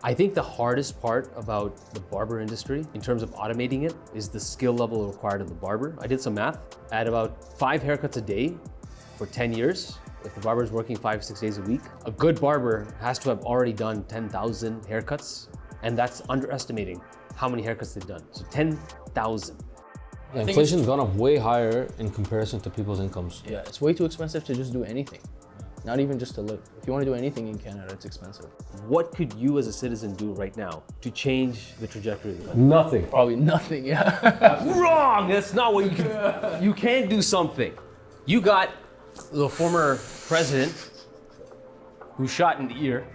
I think the hardest part about the barber industry in terms of automating it is the skill level required of the barber. I did some math. At about 5 haircuts a day for 10 years, if the barber is working 5-6 days a week, a good barber has to have already done 10,000 haircuts, and that's underestimating how many haircuts they've done. So 10,000. Yeah, inflation's gone up way higher in comparison to people's incomes. Yeah, it's way too expensive to just do anything. Not even just to live. If you want to do anything in Canada, it's expensive. What could you as a citizen do right now to change the trajectory of the country? Nothing. Probably nothing, yeah. Wrong! That's not what you can. You can do something. You got the former president who shot in the ear.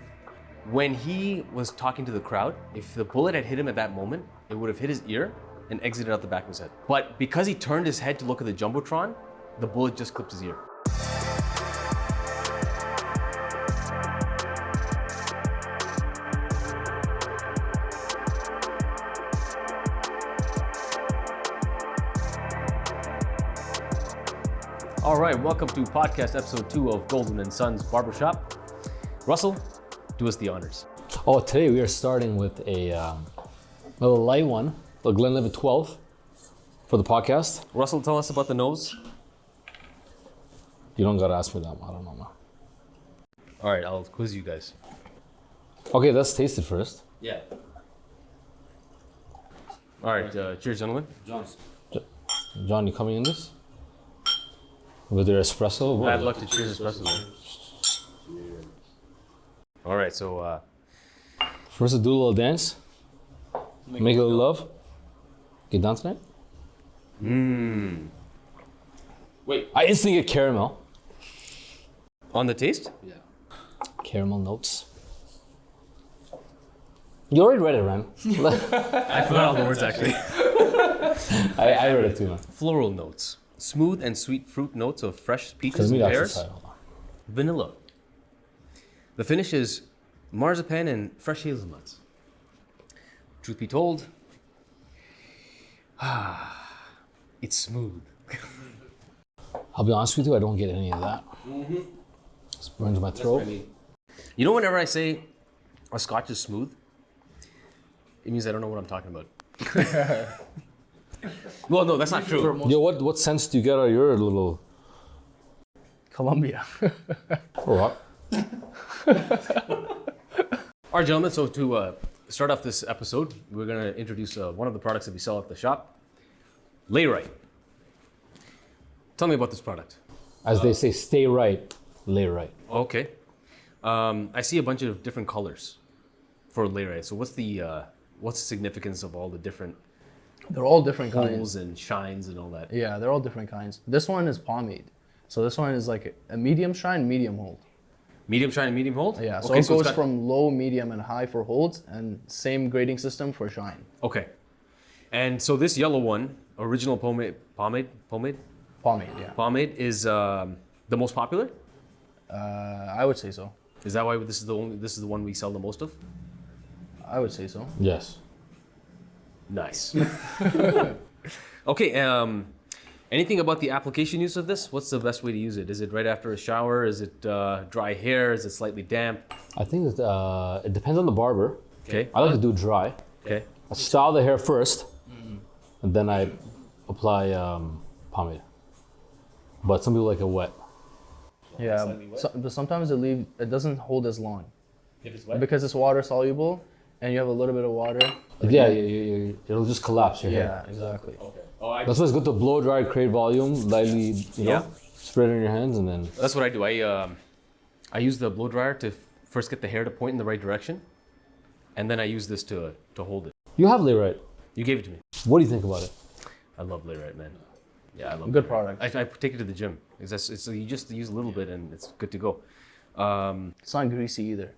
When he was talking to the crowd, if the bullet had hit him at that moment, it would have hit his ear and exited out the back of his head. But because he turned his head to look at the Jumbotron, the bullet just clipped his ear. All right, welcome to podcast episode 2 of Goldwyn Sons barbershop. Russell, do us the honors. Oh, today we are starting with a little light one, the Glenlivet 12 for the podcast. Russell, tell us about the nose. You don't gotta ask me that, I don't know, man. All right, I'll quiz you guys. Okay, let's taste it first. Yeah. All right, cheers, gentlemen. John, you coming in this? With your espresso? Bad luck to cheers espresso, man. All right, so First, do a little dance. Make a little love. Get down tonight? wait, I instantly get caramel. on the taste? Yeah. Caramel notes. You already read it, Ram. I forgot all the words actually. I read it too, man. Floral notes. Smooth and sweet fruit notes of fresh peaches Because and me, that's pears. the title. Vanilla. The finish is marzipan and fresh hazelnuts. Truth be told, it's smooth. I'll be honest with you, I don't get any of that. It burns my throat. You know, whenever I say a scotch is smooth, it means I don't know what I'm talking about. Well, no, that's not true. Yo, what sense do you get out of your little Colombia. rock? All right, gentlemen, so to start off this episode, we're going to introduce one of the products that we sell at the shop, Layrite. Tell me about this product. As they say, stay right, lay right. Okay. I see a bunch of different colors for Layrite. So what's the significance of all the different They're all different kinds. pools and shines and all that? Yeah, they're all different kinds. This one is pomade. So this one is like a medium shine, medium hold. Medium shine and medium hold? Yeah, so Okay, it goes it's got- from low, medium, and high for holds, and same grading system for shine. Okay. And so this yellow one, original pomade Pomade, yeah. is the most popular? I would say so. Is that why this is the one we sell the most of? I would say so. Yes. Nice. Okay, anything about the application use of this? What's the best way to use it? Is it right after a shower? Is it dry hair? Is it slightly damp? I think that it depends on the barber. Okay. I like to do dry. Okay. I style the hair first, and then I apply pomade. But some people like it wet. Yeah, but sometimes it doesn't hold as long If it's wet? because it's water soluble, and you have a little bit of water. Yeah, it'll just collapse your hair. Yeah, exactly. Okay. Oh, That's why it's good to blow dry, create volume, lightly, you know, Yeah. spread it in your hands, and then that's what I do. I use the blow dryer to first get the hair to point in the right direction, and then I use this to hold it. you have Layrite. You gave it to me. What do you think about it? I love Layrite, man. Yeah, I love Good Layrite. product. I take it to the gym. It's you just use a little bit and it's good to go. It's not greasy either.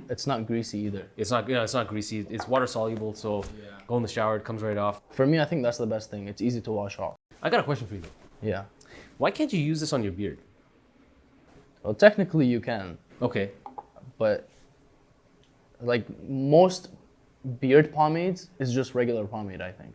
It's not greasy either. It's not greasy. It's water soluble, so go in the shower, it comes right off. For me, I think that's the best thing. It's easy to wash off. I got a question for you though. Yeah. Why can't you use this on your beard? Well, technically you can, Okay. but like most beard pomades is just regular pomade, I think.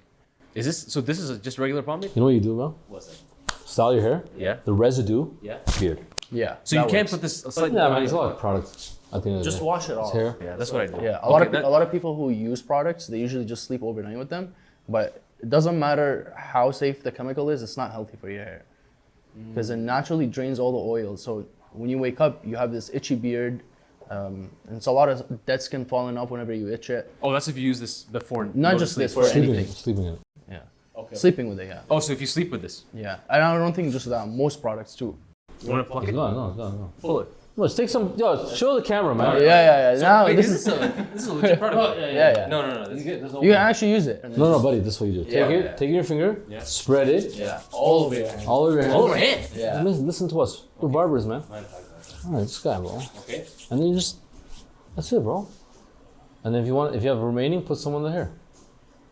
This is just regular pomade? You know what you do, bro? What's that? Style your hair. Yeah. The residue, Yeah. beard. Yeah. So you that can't works. put this slightly Yeah, man, there's a lot of products. I think Just wash it off. Hair. Yeah, that's what I do. Yeah, a Okay, lot of people who use products, they usually just sleep overnight with them. But it doesn't matter how safe the chemical is, it's not healthy for your hair. Because it naturally drains all the oil. So when you wake up, you have this itchy beard. And it's a lot of dead skin falling off whenever you itch it. Oh, that's if you use this before. Not you go to just sleep. this, for anything. Sleeping in it. Yeah. Okay. Sleeping with it, yeah. Oh, so if you sleep with this, Yeah. And I don't think just that. Most products too. you want to pluck it? No. Pull it. Let's take some. Yo, show the camera, man. Yeah. Now Wait, this this is is a legit product. yeah. No. This is you can actually use it. No, buddy. This is what you do. Take it in your finger. Yeah. Spread it. Yeah. All over your hand. All over your hand. All over hand. Yeah. Listen to us. We're barbers, man. All right, this guy, bro. Okay. And then you just. That's it, bro. And then if you have remaining, put some on the hair.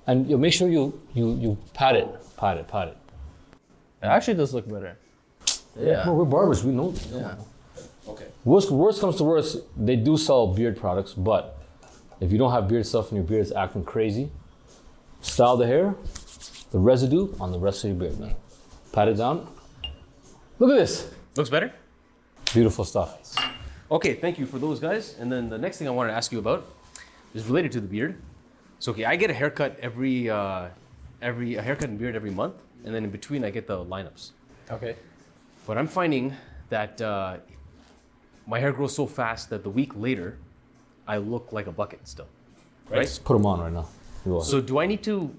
And you make sure you pat it. It actually does look better. Yeah. Bro, we're barbers. We know. Yeah. Okay. Worst comes to worst, they do sell beard products, but if you don't have beard stuff and your beard's acting crazy, style the hair, the residue on the rest of your beard, man. Pat it down. Look at this. Looks better? Beautiful stuff. Okay, thank you for those guys. And then the next thing I wanted to ask you about is related to the beard. So okay, I get a haircut a haircut and beard every month, and then in between I get the lineups. Okay. But I'm finding that my hair grows so fast that the week later, I look like a bucket still. Right? Just put them on right now. You will. So do I need to,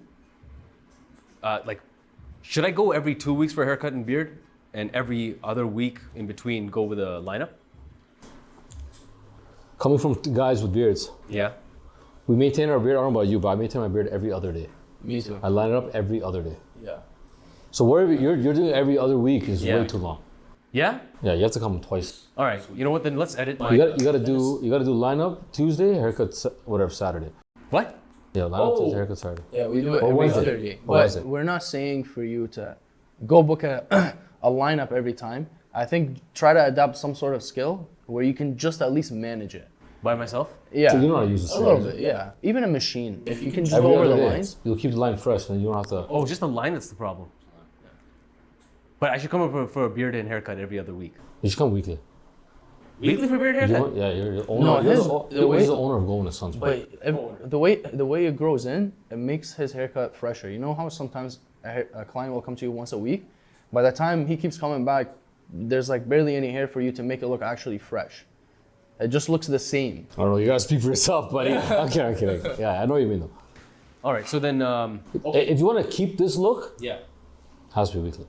should I go every 2 weeks for a haircut and beard, and every other week in between go with a lineup? Coming from guys with beards, Yeah. we maintain our beard. I don't know about you, but I maintain my beard every other day. Me too. I line it up every other day. Yeah. So whatever you're doing every other week is Yeah. way too long. Yeah? Yeah, you have to come twice. All right. You know what? Then let's edit my. You gotta do lineup Tuesday, haircut whatever Saturday. What? Yeah, lineup Tuesday, haircut Saturday. Yeah, we do it Or every Wednesday. other day. Or But Wednesday. we're not saying for you to go book a lineup every time. I think try to adapt some sort of skill where you can just at least manage it. By myself? Yeah. So you know how to use the a little scissors. bit, yeah. Even a machine. If you can just Every go over other the day, lines. you'll keep the line fresh, and you don't have to. Oh, just the line that's the problem. But I should come up for a beard and haircut every other week. You should come weekly. Weekly for beard and You haircut? know, yeah, you're the owner. No, you're his- the, the way- he's the owner of Goldwyn Sons. But the way it grows in, it makes his haircut fresher. You know how sometimes a client will come to you once a week? By the time he keeps coming back, there's like barely any hair for you to make it look actually fresh. It just looks the same. I don't know. You gotta speak for yourself, buddy. I'm kidding. Yeah, I know what you mean though. All right. So then, If you want to keep this look, yeah. has to be weekly.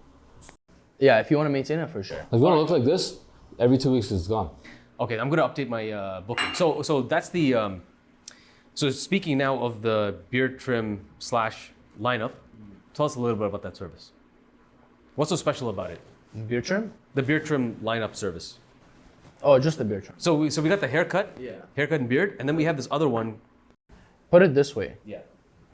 Yeah, if you want to maintain it for sure. If you want to look like this, every 2 weeks it's gone. Okay, I'm gonna update my booking. So that's the. So speaking now of the beard trim / lineup, tell us a little bit about that service. What's so special about it? Beard trim? The beard trim lineup service. Oh, just the beard trim. So we got the haircut, haircut and beard, and then we have this other one. Put it this way. Yeah.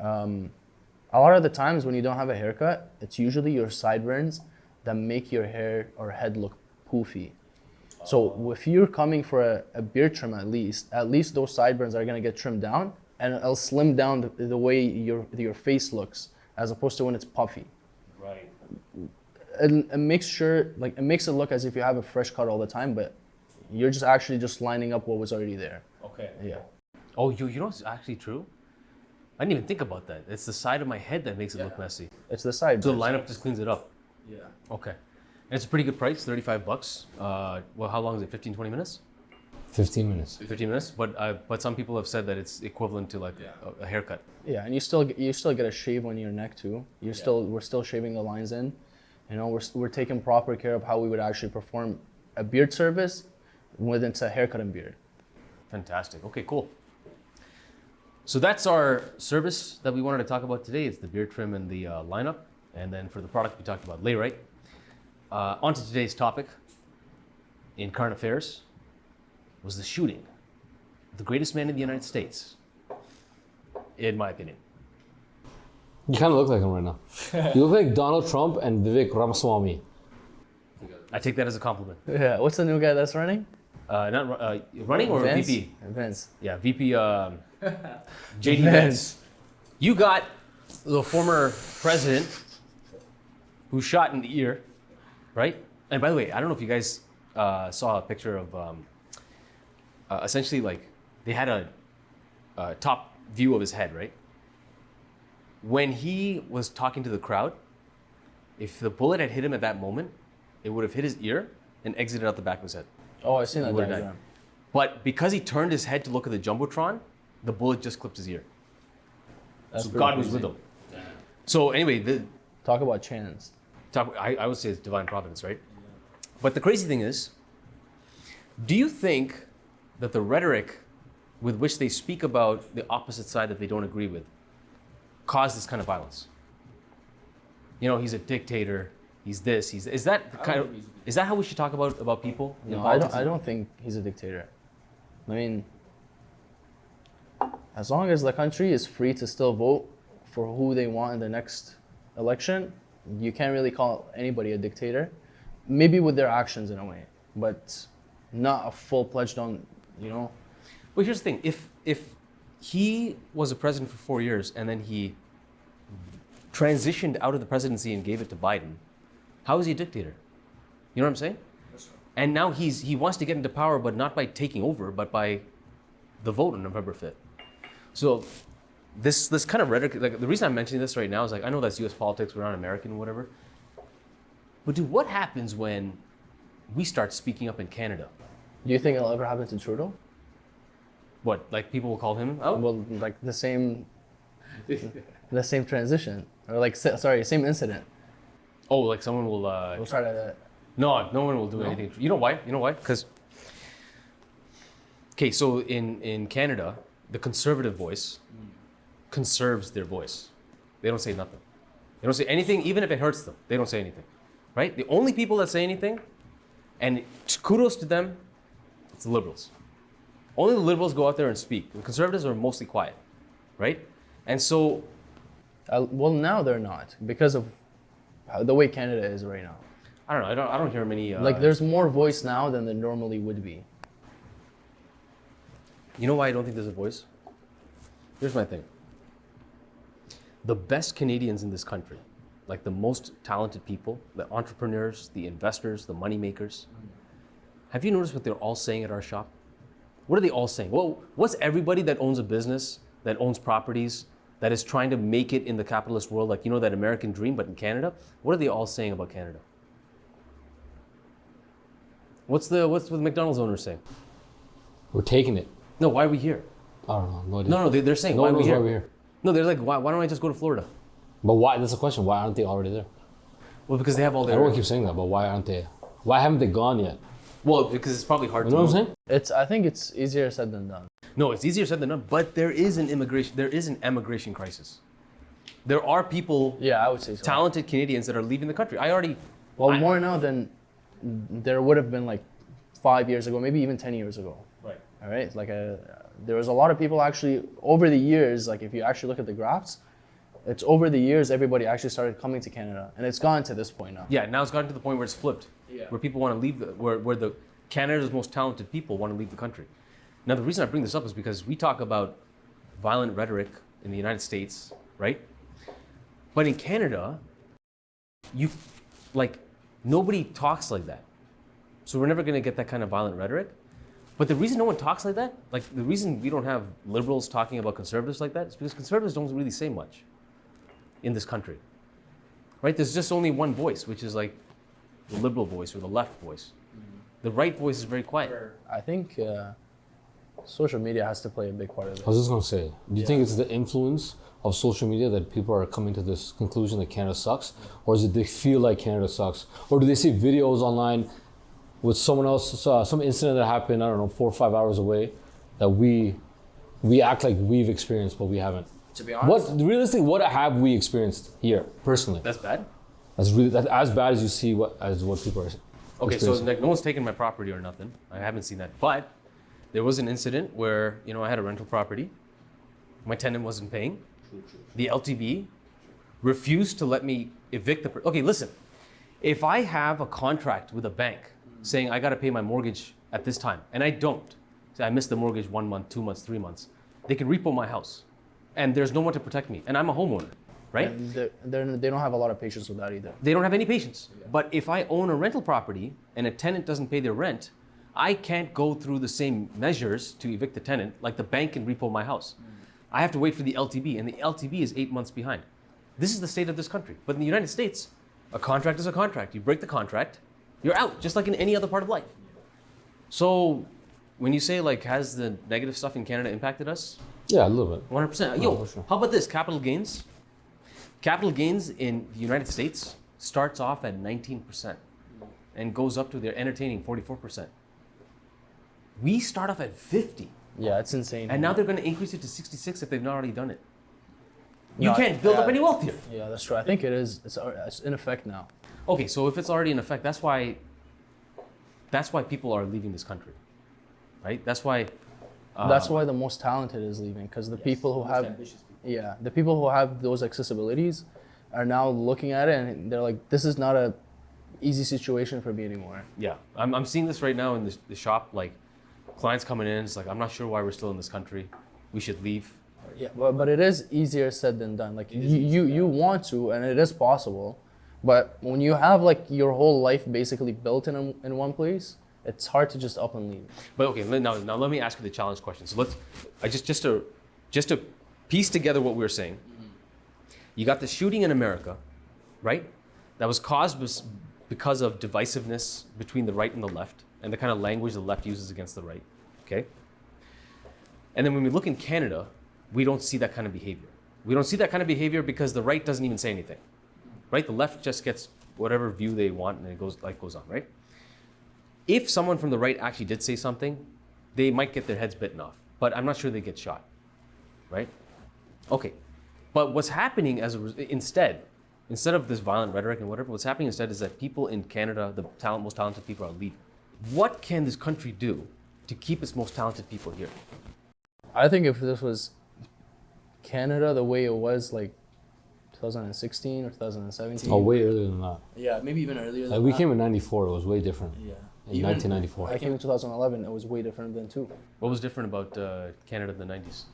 A lot of the times when you don't have a haircut, it's usually your sideburns that make your hair or head look poofy. So if you're coming for a beard trim at least those sideburns are gonna get trimmed down and it'll slim down the way your face looks as opposed to when it's puffy. Right. It makes it look as if you have a fresh cut all the time, but you're just actually just lining up what was already there. Okay. Yeah. Oh, you know what's actually true? I didn't even think about that. It's the side of my head that makes it look messy. It's the sideburns. So the lineup just cleans it up. Yeah. Okay. And it's a pretty good price, $35. Well, how long is it? 15, 20 minutes? 15 minutes. 15 minutes. But some people have said that it's equivalent to like a haircut. Yeah, and you still get a shave on your neck too. We're still shaving the lines in. You know, we're taking proper care of how we would actually perform a beard service when it's a haircut and beard. Fantastic. Okay, cool. So that's our service that we wanted to talk about today. It's the beard trim and the lineup. And then for the product we talked about, layrite. On to today's topic in current affairs was the shooting of the greatest man in the United States, in my opinion. You kind of look like him right now. You look like Donald Trump and Vivek Ramaswamy. I take that as a compliment. Yeah, what's the new guy that's running? Not running or Vance? VP? Vance. Yeah, VP JD Vance. You got the former president who shot in the ear, right? And by the way, I don't know if you guys saw a picture of essentially like they had a top view of his head, right? When he was talking to the crowd, if the bullet had hit him at that moment, it would have hit his ear and exited out the back of his head. Oh, I've seen that Would've diagram. died. But because he turned his head to look at the Jumbotron, the bullet just clipped his ear. That's So pretty God was crazy. with him. So anyway, Talk about chance. I would say it's divine providence, right? But the crazy thing is, do you think that the rhetoric with which they speak about the opposite side that they don't agree with caused this kind of violence? You know, he's a dictator. He's this. Is that the kind of? Is that how we should talk about people? in No, politics? I don't think he's a dictator. I mean, as long as the country is free to still vote for who they want in the next election, you can't really call anybody a dictator. Maybe with their actions in a way, but not a full-fledged on, you know. Well, here's the thing: if he was a president for 4 years and then he transitioned out of the presidency and gave it to Biden, how is he a dictator? You know what I'm saying? And now he wants to get into power, but not by taking over, but by the vote on November 5th. So this kind of rhetoric, like the reason I'm mentioning this right now is like, I know that's US politics, we're not American, whatever. But dude, what happens when we start speaking up in Canada? Do you think it'll ever happen to Trudeau? What, like people will call him out? Well, like the same transition, or like same incident. Oh, like someone will, We'll try to. no one will do anything. You know why? Because, okay, so in Canada, the conservative voice conserves their voice. They don't say nothing. They don't say anything, even if it hurts them. They don't say anything, right? The only people that say anything, and kudos to them, it's the liberals. Only the liberals go out there and speak. The conservatives are mostly quiet, right? And so, Well, now they're not because of the way Canada is right now. I don't know. I don't hear many. Like there's more voice now than there normally would be. You know why I don't think there's a voice? Here's my thing. The best Canadians in this country, like the most talented people, the entrepreneurs, the investors, the money makers, have you noticed what they're all saying at our shop? What are they all saying? Well, what's everybody that owns a business, that owns properties, that is trying to make it in the capitalist world, like, you know, that American dream, but in Canada? What are they all saying about Canada? What's the McDonald's owner saying? We're taking it. No, why are we here? I don't know. No idea. No, they're saying, No why one are we knows here? why we're here. No, they're like, why don't I just go to Florida? But why? That's the question. Why aren't they already there? Well, because they have all I their... don't want to keep saying that, but why aren't they? Why haven't they gone yet? Well, because it's probably hard You to know what I'm move. saying? I think it's easier said than done. No, it's easier said than done, but there is an emigration crisis. There are people, Yeah, I would say so. talented Canadians that are leaving the country. Well, more now than there would have been like 5 years ago, maybe even 10 years ago. Right. All right, like there was a lot of people actually over the years. Like if you actually look at the graphs, it's over the years everybody actually started coming to Canada, and it's gotten to this point now. Yeah, now it's gotten to the point where it's flipped, Yeah. where people want to leave, where the Canada's most talented people want to leave the country. Now, the reason I bring this up is because we talk about violent rhetoric in the United States, right? But in Canada, nobody talks like that. So we're never going to get that kind of violent rhetoric. But the reason no one talks like that, like the reason we don't have liberals talking about conservatives like that, is because conservatives don't really say much in this country, right? There's just only one voice, which is like the liberal voice or the left voice. The right voice is very quiet. I think social media has to play a big part of it. I was just gonna say, do you think it's the influence of social media that people are coming to this conclusion that Canada sucks, or is it they feel like Canada sucks, or do they see videos online with someone else, some incident that happened, I don't know, 4 or 5 hours away, that we act like we've experienced, but we haven't? To be honest, What have we experienced here personally? That's bad. That's as bad as you see what people are. Okay, so experiencing. like no one's taken my property or nothing. I haven't seen that. But there was an incident where, you know, I had a rental property. My tenant wasn't paying. The LTB refused to let me evict the okay, listen. If I have a contract with a bank saying I got to pay my mortgage at this time and I don't, say I missed the mortgage 1 month, 2 months, 3 months, they can repo my house. And there's no one to protect me. And I'm a homeowner, right? and they don't have a lot of patience with that either. They don't have any patience. But if I own a rental property and a tenant doesn't pay their rent, I can't go through the same measures to evict the tenant like the bank can repo my house. I have to wait for the LTB, and the LTB is 8 months behind. This is the state of this country. But in the United States, a contract is a contract. You break the contract, you're out, just like in any other part of life. So when you say like, has the negative stuff in Canada impacted us? Yeah, a little bit. 100%. Yo, how about this? Capital gains. Capital gains in the United States starts off at 19% and goes up to their entertaining 44%. We start off at 50. Yeah, it's insane. And now they're going to increase it to 66 if they've not already done it. You No, can't build yeah. up any wealth here. Yeah, that's true. I think it is. It's in effect now. Okay, so if it's already in effect, that's why people are leaving this country, right? That's why. That's why the most talented is leaving, because the people who have, the people who have those accessibilities are now looking at it and they're like, this is not a easy situation for me anymore. Yeah, I'm seeing this right now in the shop. Like, clients coming in, it's like, I'm not sure why we're still in this country. We should leave. Yeah, but it is easier said than done. Like you want to, and it is possible, but when you have like your whole life basically built in one place, it's hard to just up and leave. But okay, now let me ask you the challenge question. So just to piece together what we were saying. You got the shooting in America, right? That was caused because of divisiveness between the right and the left, and the kind of language the left uses against the right. Okay. And then when we look in Canada, we don't see that kind of behavior. We don't see that kind of behavior because the right doesn't even say anything, right? The left just gets whatever view they want, and it goes on, right? If someone from the right actually did say something, they might get their heads bitten off, but I'm not sure they get shot, right? Okay, but what's happening instead of this violent rhetoric and whatever, what's happening instead is that people in Canada, the most talented people, are leaving. What can this country do to keep its most talented people here? I think if this was Canada the way it was like 2016 or 2017. Oh, way earlier than that. Yeah, maybe even earlier than Like we came in '94. It was way different. Yeah. In 1994. I came in 2011. It was way different then too. What was different about Canada in the 90s?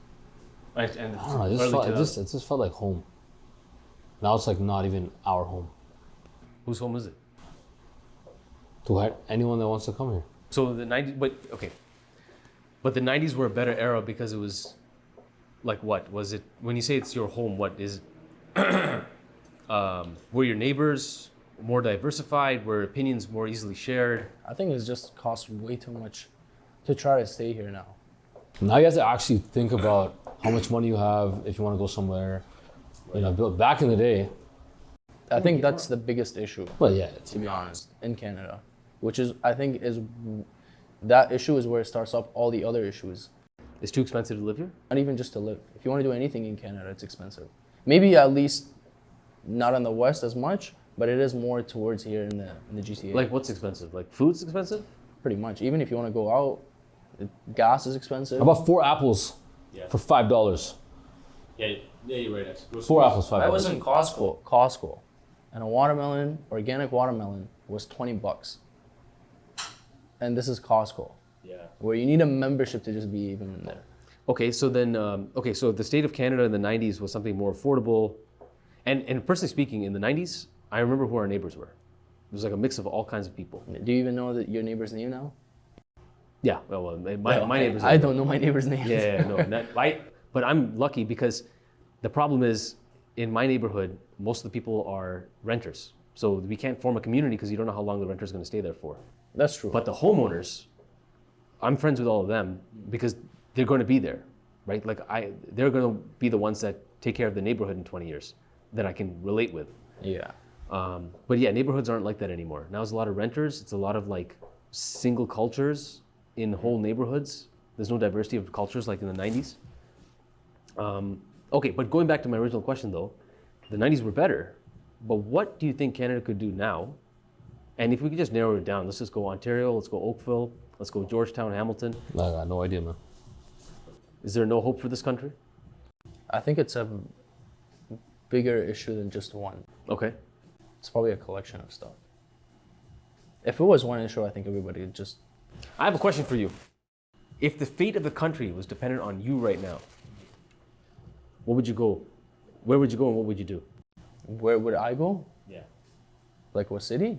And I don't know. It just felt like home. Now it's like not even our home. Whose home is it? To anyone that wants to come here. So the 90s, but the 90s were a better era because it was like what? Was it, when you say it's your home, what is it? Were your neighbors more diversified? Were opinions more easily shared? I think it's just costs way too much to try to stay here now. Now you have to actually think about how much money you have if you want to go somewhere. You know, back in the day. I think that's the biggest issue. Well, yeah. To be honest, in Canada, which is that issue is where it starts off all the other issues. It's too expensive to live here? Not even just to live. If you want to do anything in Canada, it's expensive. Maybe at least not in the West as much, but it is more towards here in the GTA. Like what's expensive? Like food's expensive? Pretty much. Even if you want to go out, gas is expensive. How about 4 apples for $5? Yeah, you're right. 4 apples, $5. I was in Costco, and a watermelon, organic watermelon, was $20. And this is Costco. Yeah. Where you need a membership to just be even in there. Okay, so then, so the state of Canada in the 90s was something more affordable. And personally speaking, in the 90s, I remember who our neighbors were. It was like a mix of all kinds of people. Do you even know your neighbor's name now? Yeah, well, my neighbor's name. I don't know my neighbor's name. But I'm lucky because the problem is, in my neighborhood, most of the people are renters. So we can't form a community because you don't know how long the renter's going to stay there for. That's true. But the homeowners, I'm friends with all of them because they're going to be there, right? Like they're going to be the ones that take care of the neighborhood in 20 years that I can relate with. Yeah. But yeah, neighborhoods aren't like that anymore. Now it's a lot of renters. It's a lot of like single cultures in whole neighborhoods. There's no diversity of cultures like in the 90s. Okay, but going back to my original question though, the 90s were better. But what do you think Canada could do now? And if we could just narrow it down, let's just go Ontario, let's go Oakville, let's go Georgetown, Hamilton. I got no idea, man. Is there no hope for this country? I think it's a bigger issue than just one. Okay. It's probably a collection of stuff. If it was one issue, I think everybody would just... I have a question for you. If the fate of the country was dependent on you right now, what would you go? Where would you go and what would you do? Where would I go? Yeah. Like what city?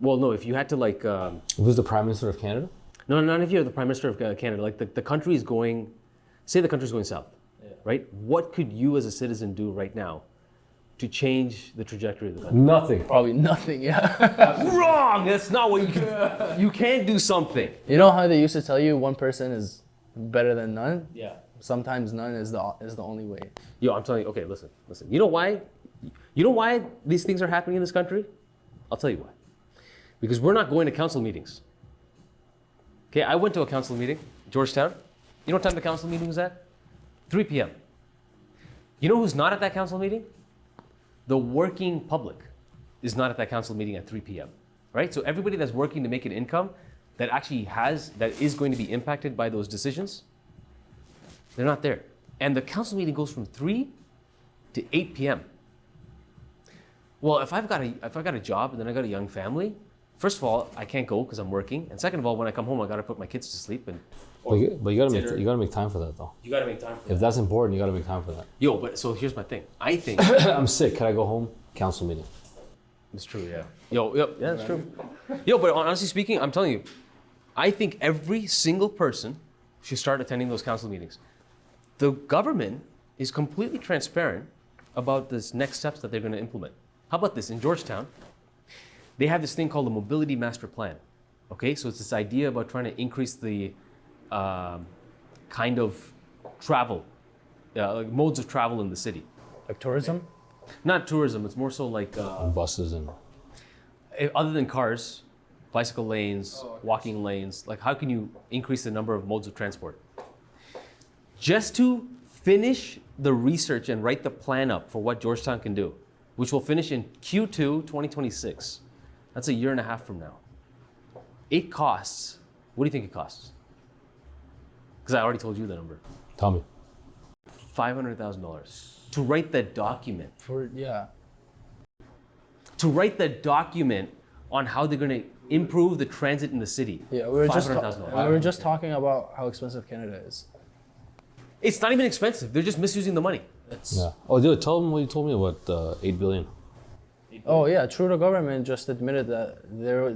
Well, no, if you had to like... Who's the Prime Minister of Canada? No, not if you're the Prime Minister of Canada. Like the country is going, say the country's going south, right? What could you as a citizen do right now to change the trajectory of the country? Nothing. Probably nothing, yeah. Wrong! That's not what you can. You can't do something. You know how they used to tell you one person is better than none? Yeah. Sometimes none is the only way. Yo, I'm telling you, okay, listen. You know why? You know why these things are happening in this country? I'll tell you why. Because we're not going to council meetings. Okay, I went to a council meeting, Georgetown. You know what time the council meeting was at? 3 p.m. You know who's not at that council meeting? The working public is not at that council meeting at 3 p.m. Right? So everybody that's working to make an income that is going to be impacted by those decisions, they're not there. And the council meeting goes from 3 to 8 p.m. Well, if I've got a job and then I got a young family, first of all, I can't go because I'm working. And second of all, when I come home, I got to put my kids to sleep. But you gotta make time for that though. You got to make time for that. If that's important, you gotta make time for that. Yo, but so here's my thing. I think I'm sick. Can I go home? Council meeting. it's true, yeah. Yeah, that's true. Yo, but honestly speaking, I'm telling you, I think every single person should start attending those council meetings. The government is completely transparent about this next steps that they're going to implement. How about this? In Georgetown, they have this thing called the Mobility Master Plan. Okay, so it's this idea about trying to increase the kind of travel, like modes of travel in the city. Like tourism? Not tourism, it's more so like Buses and other than cars, bicycle lanes, walking lanes, like how can you increase the number of modes of transport? Just to finish the research and write the plan up for what Georgetown can do, which will finish in Q2 2026. That's a year and a half from now. It costs, what do you think it costs? Because I already told you the number. tell me. $500,000 to write that document. To write that document on how they're going to improve the transit in the city. Yeah, we $500,000. were just talking about how expensive Canada is. It's not even expensive. They're just misusing the money. Yeah. Oh, dude, tell them what you told me about 8 billion. Oh yeah, Trudeau government just admitted that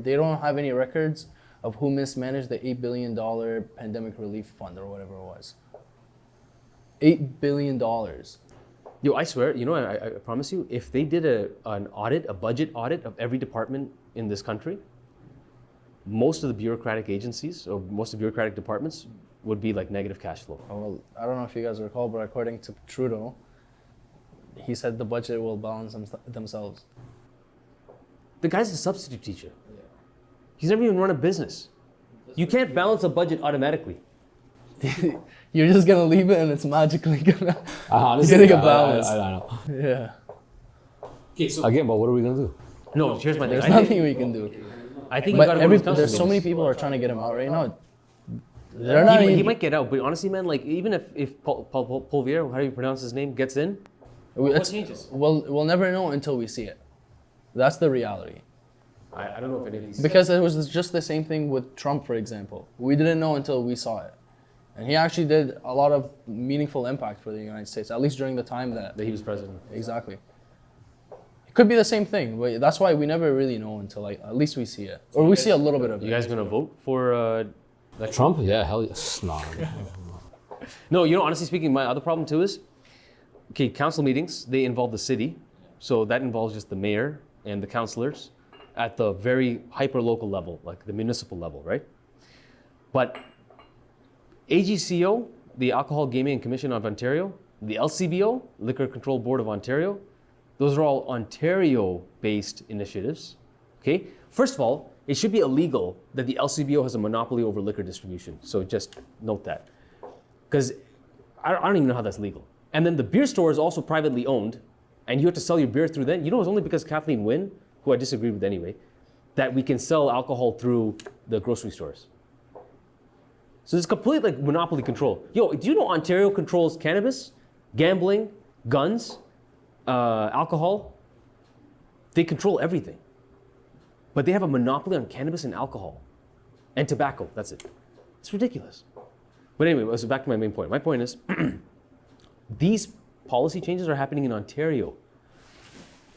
they don't have any records of who mismanaged the $8 billion pandemic relief fund or whatever it was. $8 billion. Yo, I swear, you know, I promise you, if they did a budget audit of every department in this country, most of the bureaucratic agencies or most of the bureaucratic departments would be like negative cash flow. Oh, well, I don't know if you guys recall, but according to Trudeau, he said the budget will balance themselves. The guy's a substitute teacher. He's never even run a business. You can't balance a budget automatically. You're just gonna leave it and it's magically gonna Honestly, getting a balance. I know. Yeah. Okay, so Again, but what are we gonna do? no, here's my thing. There's nothing we can do. I think you But gotta go to council there's so many meetings. people who are trying to get him out right now. They're not He even. might get out, but honestly, man, like even if Paul Vier, how do you pronounce his name, gets in, what changes? We'll never know until we see it. That's the reality. I don't know if any of these. Because it was just the same thing with Trump, for example. We didn't know until we saw it. And he actually did a lot of meaningful impact for the United States, at least during the time that he was president. Exactly. It could be the same thing, but that's why we never really know until like at least we see it. Or we see a little bit of it. You guys gonna vote for Trump? Yeah, hell yes. No. No, you know, honestly speaking, my other problem too is, okay, council meetings, they involve the city. So that involves just the mayor and the councillors at the very hyper-local level, like the municipal level, right? But AGCO, the Alcohol Gaming and Commission of Ontario, the LCBO, Liquor Control Board of Ontario, those are all Ontario-based initiatives, okay? First of all, it should be illegal that the LCBO has a monopoly over liquor distribution. So just note that. Because I don't even know how that's legal. And then the beer store is also privately owned, and you have to sell your beer through them. You know, it's only because Kathleen Wynne, who I disagree with anyway, that we can sell alcohol through the grocery stores. So it's complete like monopoly control. Yo, do you know Ontario controls cannabis, gambling, guns, alcohol? They control everything. But they have a monopoly on cannabis and alcohol and tobacco. That's it. It's ridiculous. But anyway, so back to my main point. My point is these policy changes are happening in Ontario.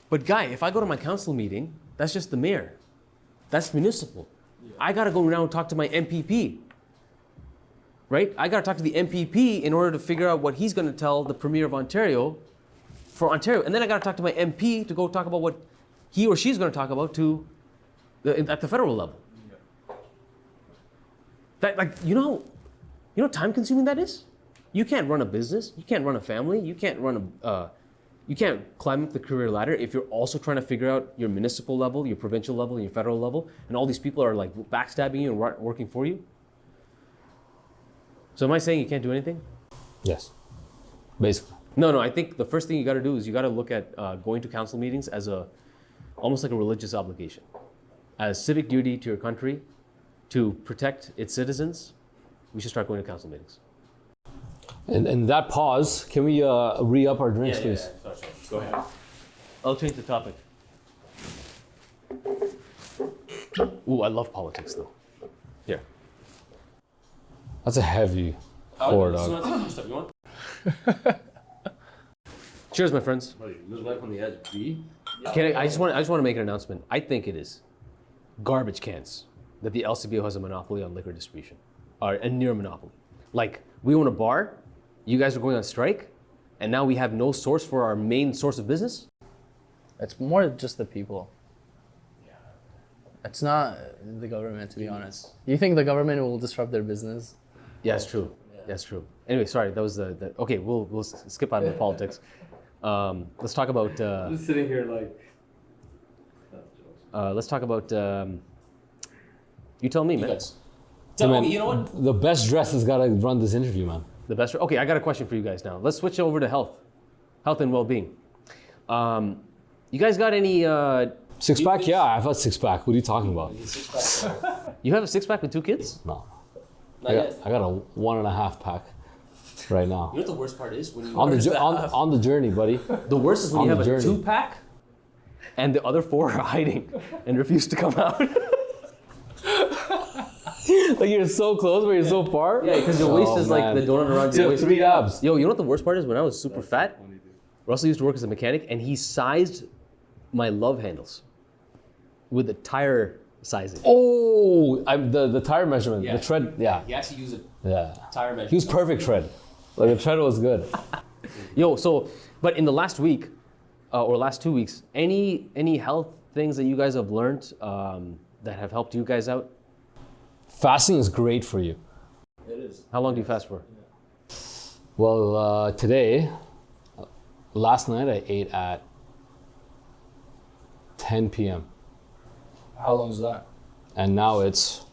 But guy, if I go to my council meeting, that's just the mayor. That's municipal. I gotta go around and talk to my MPP. right? I got to talk to the MPP in order to figure out what he's going to tell the Premier of Ontario for Ontario. And then I got to talk to my MP to go talk about what he or she's going to talk about at the federal level. That, like, you know how time consuming that is? You can't run a business. You can't run a family. You can't you can't climb up the career ladder if you're also trying to figure out your municipal level, your provincial level, and your federal level, and all these people are like backstabbing you and working for you. So am I saying you can't do anything? Yes, basically. No, I think the first thing you got to do is you got to look at going to council meetings as almost like a religious obligation, as civic duty to your country to protect its citizens. We should start going to council meetings. And that pause, can we re-up our drinks, please? Yeah. Sorry. Go ahead. I'll change the topic. Ooh, I love politics though. Here. That's a heavy pour, dog. You want? Cheers, my friends. Live life on the edge. B. I just want to make an announcement. I think it is garbage cans that the LCBO has a monopoly on liquor distribution, or a near monopoly. Like, we own a bar, you guys are going on strike, and now we have no source for our main source of business? It's more just the people. It's not the government, to be honest. You think the government will disrupt their business? Yeah, it's true. That's true. Anyway, sorry, that was the okay, we'll skip out of the politics. Let's talk about... I'm just sitting here like... let's talk about... you tell me, man. Hey, man, you know what? the best dress has got to run this interview, man. The best. Okay, I got a question for you guys now. Let's switch over to health and well-being. You guys got any? Six-pack? Yeah, I've had six-pack. What are you talking about? You have a six-pack with 2 kids? No. I got a 1.5 pack right now. You know what the worst part is? When you On the journey, buddy. the worst is when you on have the a journey. 2-pack and the other 4 are hiding and refuse to come out. Like you're so close, but you're so far. Yeah, because your waist is like the donut around your waist. 3 abs. Yo, you know what the worst part is? When I was super fat, Russell used to work as a mechanic, and he sized my love handles with the tire sizing. Oh, the tire measurement, the tread. Yeah, He actually used yeah. tire measurement. He was perfect tread. Like the tread was good. Yo, but in the last week, or last 2 weeks, any health things that you guys have learned that have helped you guys out? Fasting is great for you. It is. How long do you fast for? Well, last night I ate at 10 p.m. How long is that? and now it's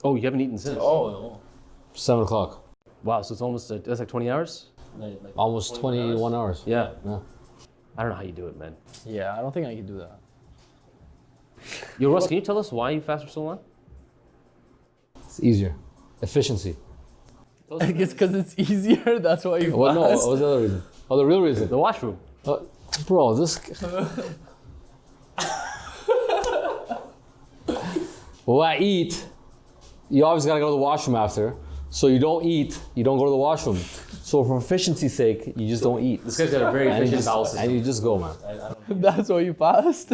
Oh, you haven't eaten since? 7 o'clock. Wow, so it's almost, that's like 20 hours? Almost 21 hours. Yeah. Yeah. I don't know how you do it, man. Yeah, I don't think I can do that. Yo, Russ, can you tell us why you fast for so long? It's easier. Efficiency. I guess because it's easier, that's why you Well, no, fast. what was the other reason? Oh, the real reason. The washroom. Bro, this. Well, I eat. You always gotta go to the washroom after. So you don't eat, you don't go to the washroom. So for efficiency's sake, you just don't eat. This guy's got a very And you efficient just, bowel system. and you just go, man. That's why you fast.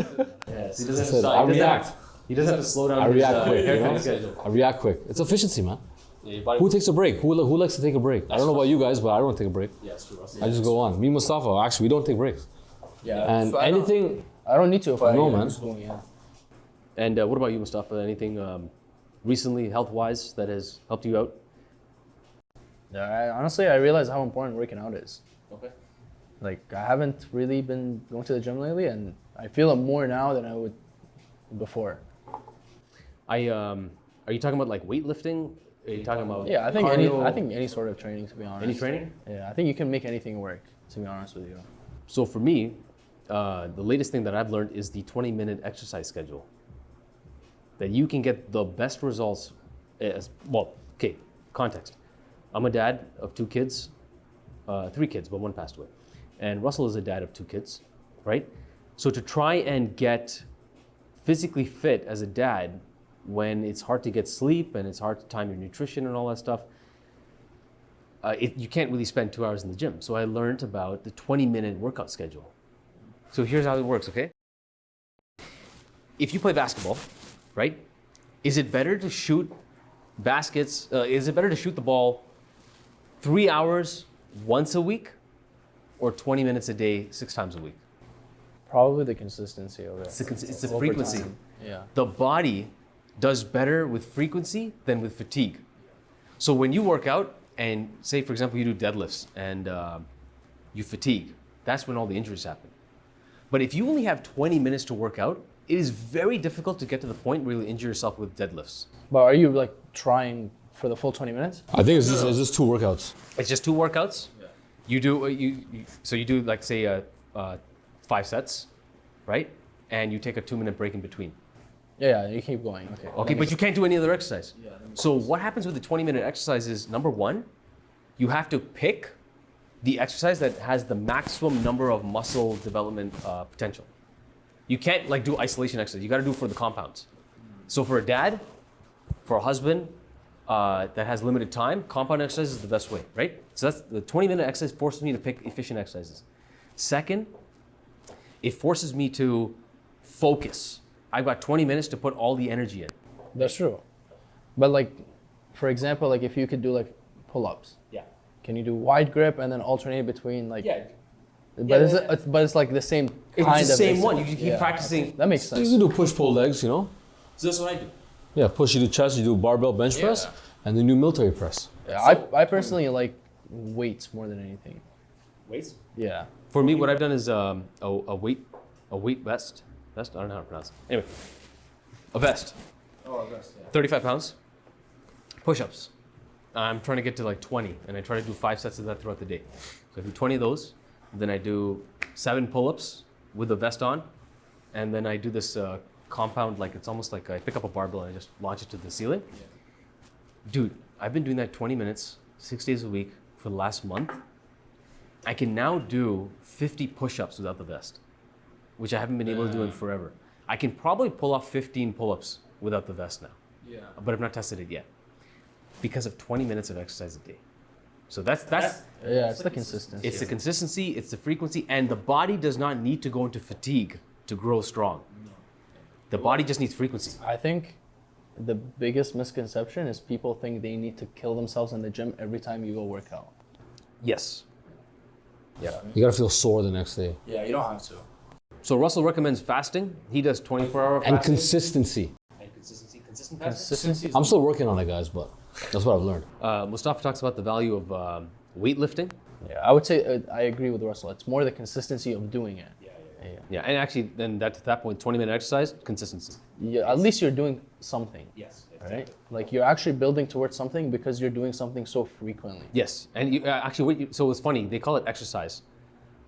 Yes, he I doesn't said, I react. He doesn't have to slow down. I his, react quick, you haircut know? schedule. I react quick. It's efficiency, man. Yeah, your body. Who takes a break? Who likes to take a break? I don't know about you guys, but I don't take a break. Yeah, it's true. I just go on. Me, Mustafa, actually, we don't take breaks. Yeah. And I don't- anything, I don't need to if I No, I'm man. just going, yeah. And what about you, Mustafa? Anything recently, health-wise, that has helped you out? Yeah, honestly, I realize how important working out is. Okay. Like, I haven't really been going to the gym lately, and I feel it more now than I would before. Are you talking about like weightlifting? Are you talking about Yeah, I think cardio? any sort of training, to be honest. Any training? Yeah, I think you can make anything work, to be honest with you. So for me, the latest thing that I've learned is the 20-minute exercise schedule. That you can get the best results. Okay, context. I'm a dad of 2 kids, 3 kids, but 1 passed away. And Russell is a dad of 2 kids, right? So to try and get physically fit as a dad when it's hard to get sleep and it's hard to time your nutrition and all that stuff, you can't really spend 2 hours in the gym. So I learned about the 20-minute workout schedule. So here's how it works, okay? If you play basketball, right, is it better to shoot baskets. Is it better to shoot the ball 3 hours once a week or 20 minutes a day, 6 times a week? Probably the consistency of it. It's the Over frequency. time. Yeah. The body does better with frequency than with fatigue. So when you work out and say, for example, you do deadlifts and you fatigue, that's when all the injuries happen. But if you only have 20 minutes to work out, it is very difficult to get to the point where you injure yourself with deadlifts. But are you like trying for the full 20 minutes? I think it's just 2 workouts. It's just 2 workouts. Yeah. You do so you do like say 5 sets, right? And you take a 2-minute break in between. Yeah, you keep going. Okay, but you can't do any other exercise. Yeah, that makes So what happens with the 20-minute exercise is, number one, you have to pick the exercise that has the maximum number of muscle development potential. You can't like do isolation exercise. You got to do it for the compounds. So for a dad, for a husband that has limited time, compound exercise is the best way, right? So that's the 20-minute exercise forces me to pick efficient exercises. Second, it forces me to focus. I've got 20 minutes to put all the energy in. That's true. But like, for example, like if you could do like pull-ups, Yeah. can you do wide grip and then alternate between like? Yeah. But Yeah, it's, yeah. but it's like the same It's kind the of same exercise. one. You keep Yeah. practicing. That makes You sense. can do push-pull legs, you know? So that's what I do. Yeah, push, you do chest, you do barbell bench press, Yeah. and then you do military press. Yeah, I personally like weights more than anything. Weights? Yeah. For me, what I've done is a weight vest. Vest? I don't know how to pronounce it. Anyway, a vest. Oh, that's, yeah. 35 pounds. Push-ups. I'm trying to get to like 20, and I try to do 5 sets of that throughout the day. So I do 20 of those, then I do 7 pull-ups with the vest on, and then I do this compound, like it's almost like I pick up a barbell and I just launch it to the ceiling. Yeah. Dude, I've been doing that 20 minutes, 6 days a week for the last month. I can now do 50 push-ups without the vest, which I haven't been able to do in forever. I can probably pull off 15 pull-ups without the vest now, Yeah. but I've not tested it yet because of 20 minutes of exercise a day. So that's Yeah, it's the consistency. it's the consistency, it's the frequency, and the body does not need to go into fatigue to grow strong. The body just needs frequency. I think the biggest misconception is people think they need to kill themselves in the gym every time you go work out. Yes. Yeah. You gotta feel sore the next day. Yeah, you don't have to. So Russell recommends fasting. He does 24-hour And fasting. consistency. And consistency. Consistent fasting. Consistency. I'm still working on it, guys, but that's what I've learned. Mustafa talks about the value of weightlifting. Yeah, I would say I agree with Russell. It's more the consistency of doing it. Yeah, and actually, then to that point, 20-minute exercise, consistency. Yeah, at least you're doing something, Yes. right? Like you're actually building towards something because you're doing something so frequently. Yes, and you, actually, so it's funny. They call it exercise.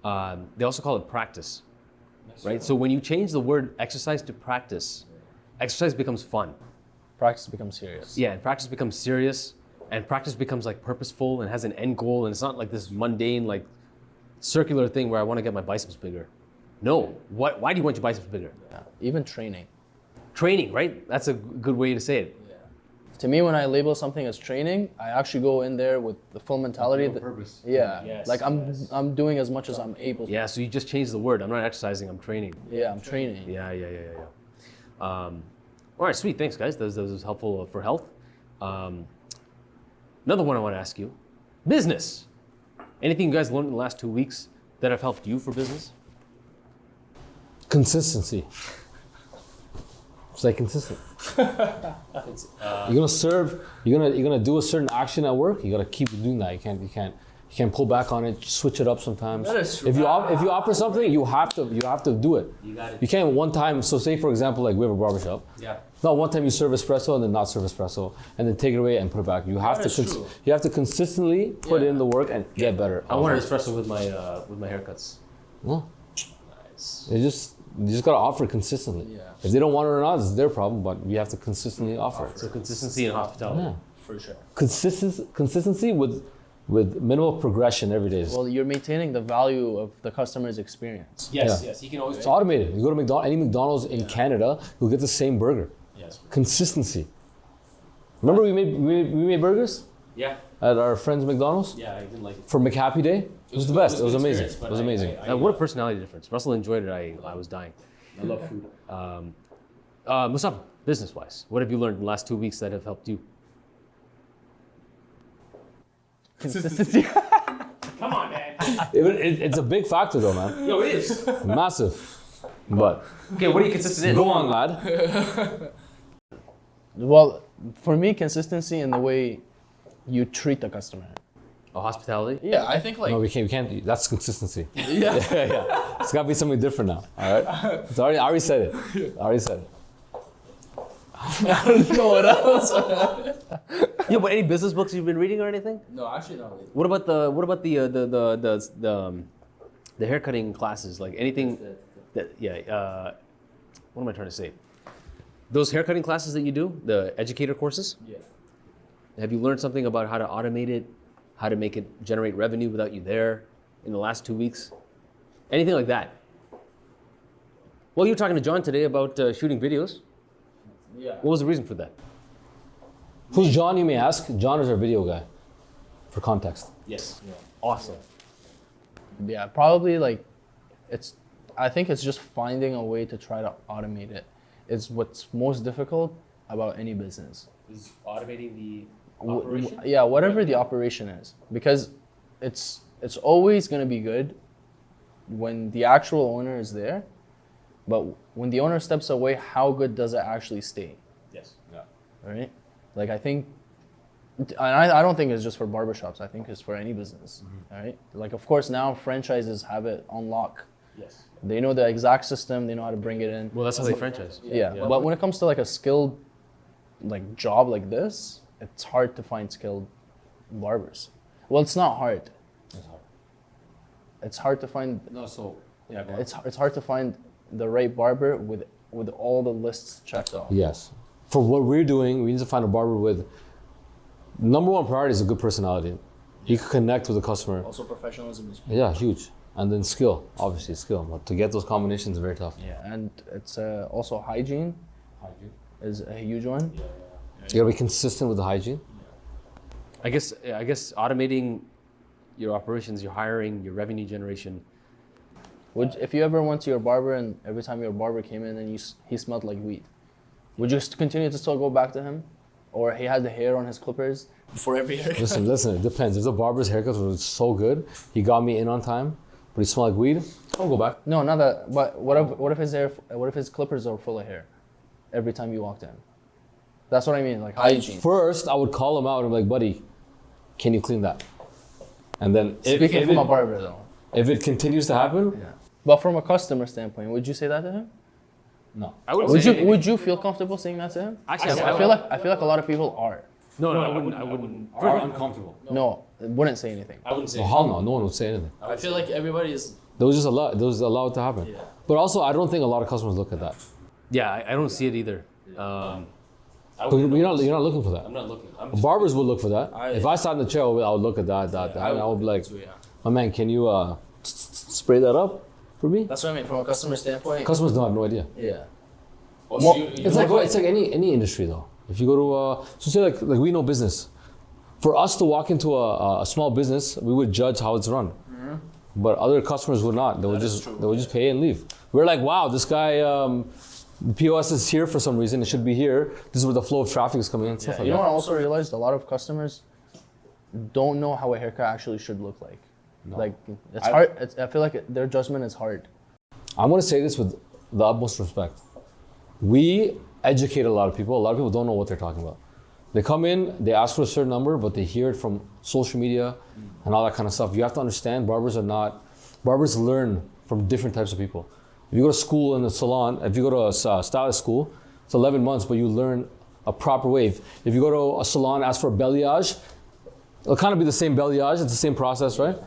They also call it practice, right? So when you change the word exercise to practice, exercise becomes fun. Practice becomes serious. Yeah, and practice becomes serious, and practice becomes like purposeful and has an end goal, and it's not like this mundane, like circular thing where I want to get my biceps bigger. No, why do you want your biceps bigger? Yeah. Even training. Training, right? That's a good way to say it. To me, when I label something as training, I actually go in there with the full mentality. On purpose. Yeah. Yes, Like yes. I'm doing as much as I'm able to. Yeah, so you just changed the word. I'm not exercising, I'm training. Yeah, I'm training. Yeah. All right, sweet. Thanks, guys. That was helpful for health. Another one I want to ask you. Business. Anything you guys learned in the last 2 weeks that have helped you for business? Consistency. Stay consistent. You're gonna serve. You're gonna do a certain action at work. You gotta keep doing that. You can't pull back on it. Switch it up sometimes. That is true. If you offer something, you have to do it. You got it. You can't one time. So say for example, like we have a barbershop. Yeah. Not one time you serve espresso and then not serve espresso and then take it away and put it back. You have That to is true. you have to consistently put Yeah. in the work and get better. I want an espresso with my haircuts. No. Nice. You just gotta offer it consistently. Yeah. If they don't want it or not, it's their problem. But we have to consistently offer it. So consistency and hospitality. Yeah. For sure. Consistency with minimal progression every day. Well, you're maintaining the value of the customer's experience. Yes, Yeah. yes. You can always It's automated. You go to any McDonald's in Canada, you'll get the same burger. Yes. Consistency. Remember we made burgers Yeah. at our friend's McDonald's Yeah, I didn't like it. for McHappy Day. It was the best. It was a good amazing. experience, It was but amazing. What a personality difference. Russell enjoyed it. I was dying. I love food. Mustafa, business-wise, what have you learned in the last 2 weeks that have helped you? Consistency. Come on, man. It's a big factor though, man. Yo, it is. Massive. But Okay, what are you consistent in? go on, lad. Well, for me, consistency in the way you treat the customer. Oh, hospitality? Yeah, I think like. No, we can't. That's consistency. Yeah. Yeah. It's got to be something different now. All right. I already said it. I already said it. I don't know what else. Yeah, but any business books you've been reading or anything? No, actually not really. What about the haircutting classes? Like anything that what am I trying to say? Those haircutting classes that you do, the educator courses. Yeah. Have you learned something about how to automate it, how to make it generate revenue without you there in the last 2 weeks? Anything like that? Well, you were talking to John today about shooting videos. Yeah. What was the reason for that? Who's John, you may ask? John is our video guy, for context. Yes. Yeah. Awesome. Yeah, probably like I think it's just finding a way to try to automate it. It's what's most difficult about any business. Is automating the W- operation? Yeah, whatever the operation is, because it's always gonna be good when the actual owner is there, but when the owner steps away, how good does it actually stay? Yes. Yeah. Right? Like I think, and I don't think it's just for barbershops. I think it's for any business. Right? Like of course now franchises have it on lock. Yes. They know the exact system. They know how to bring it in. Well, that's how they franchise. Yeah, but when it comes to like a skilled like job like this, it's hard to find skilled barbers. Well, it's not hard. It's hard to find. No, so yeah, go on. It's hard to find the right barber with all the lists checked off. Yes. For what we're doing, we need to find a barber with number one priority is a good personality. You can connect with the customer. Also, professionalism is. Yeah, huge. And then skill, obviously skill. But to get those combinations is very tough. Yeah, and it's also hygiene is a huge one. You gotta be consistent with the hygiene. I guess automating your operations, your hiring, your revenue generation. If you ever went to your barber and every time your barber came in and he smelled like weed, would you continue to still go back to him, or he had the hair on his clippers? For every haircut. Listen, it depends. If the barber's haircut was so good, he got me in on time, but he smelled like weed, I'll go back. No, not that. But what if his clippers are full of hair every time you walked in? That's what I mean, like hygiene. First, I would call him out and be like, buddy, can you clean that? And then Speaking from a barber though. if it continues to happen, Yeah. But from a customer standpoint, would you say that to him? no. I wouldn't Would say you anything. would you feel comfortable saying that to him? Actually, I feel like a lot of people are. No, I wouldn't. Are uncomfortable. No, wouldn't say anything. I wouldn't say. Well, hell no, no one would say anything. I feel like everybody is. There was just there was allow it to happen. Yeah. But also, I don't think a lot of customers look at that. Yeah, I don't see it either. But you're not looking for that. I'm not looking. I'm Barbers would look for that. If I sat in the chair, I would look at that. And I would be like, too, yeah. my man, can you spray that up for me? That's what I mean. From a customer standpoint. Customers don't have no idea. Yeah. Also, It's like any industry though. If you go to so say like we know business. For us to walk into a small business, we would judge how it's run. But other customers would not. They would just pay and leave. We're like, wow, this guy the POS is here for some reason. It should be here. This is where the flow of traffic is coming in. Stuff like You know that. what I also realized? A lot of customers don't know how a haircut actually should look like. Like it's hard. I feel like their judgment is hard. I'm gonna say this with the utmost respect. We educate a lot of people. A lot of people don't know what they're talking about. They come in, they ask for a certain number, but they hear it from social media and all that kind of stuff. You have to understand, barbers learn from different types of people. If you go to school in a salon, if you go to a stylist school, it's 11 months, but you learn a proper way. If you go to a salon, ask for a balayage, it'll kind of be the same balayage, it's the same process, right?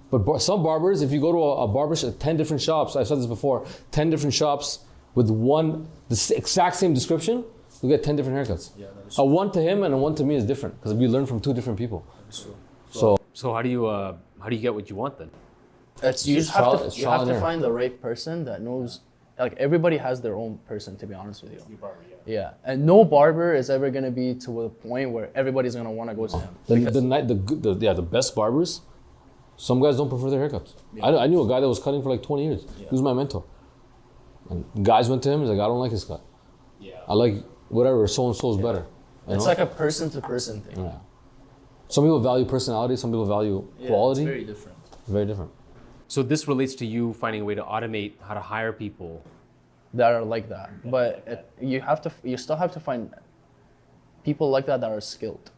But some barbers, if you go to a barbershop, 10 different shops, I've said this before, 10 different shops with the exact same description, you get 10 different haircuts. Yeah, that is A one to him and a one to me is different because we learn from two different people. true. So how do you get what you want then? You just have it's to trial and error. find the right person that knows. Like everybody has their own person, to be honest with you. Your barber, yeah. Yeah, and no barber is ever gonna be to a point where everybody's gonna want to go to him. The best barbers, some guys don't prefer their haircuts. Yeah. I knew a guy that was cutting for like 20 years. Yeah. He was my mentor. And guys went to him, he's like, I don't like his cut. Yeah. I like whatever, so-and-so's better. You It's know? like a person to person thing. Yeah. Some people value personality, some people value quality. It's very different. Very different. So this relates to you finding a way to automate how to hire people. that are like that. But you still have to find people like that are skilled.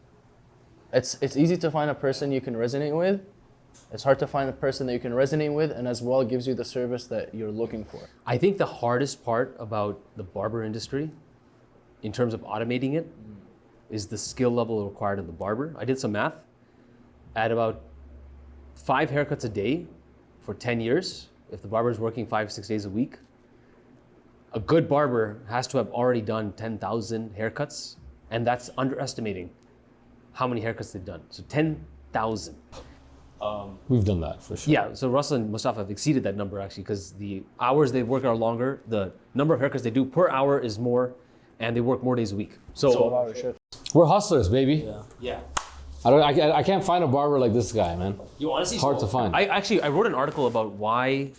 It's easy to find a person you can resonate with. It's hard to find a person that you can resonate with and as well gives you the service that you're looking for. I think the hardest part about the barber industry, in terms of automating it, is the skill level required of the barber. I did some math. At about 5 haircuts a day for 10 years, if the barber is working 5-6 days a week, a good barber has to have already done 10,000 haircuts, and that's underestimating how many haircuts they've done. So 10,000. We've done that for sure. Yeah, so Russell and Mustafa have exceeded that number actually, because the hours they work are longer, the number of haircuts they do per hour is more, and they work more days a week. So 12-hour shift. We're hustlers, baby. yeah. I can't find a barber like this guy, man. You honestly Hard to find. I wrote an article about why.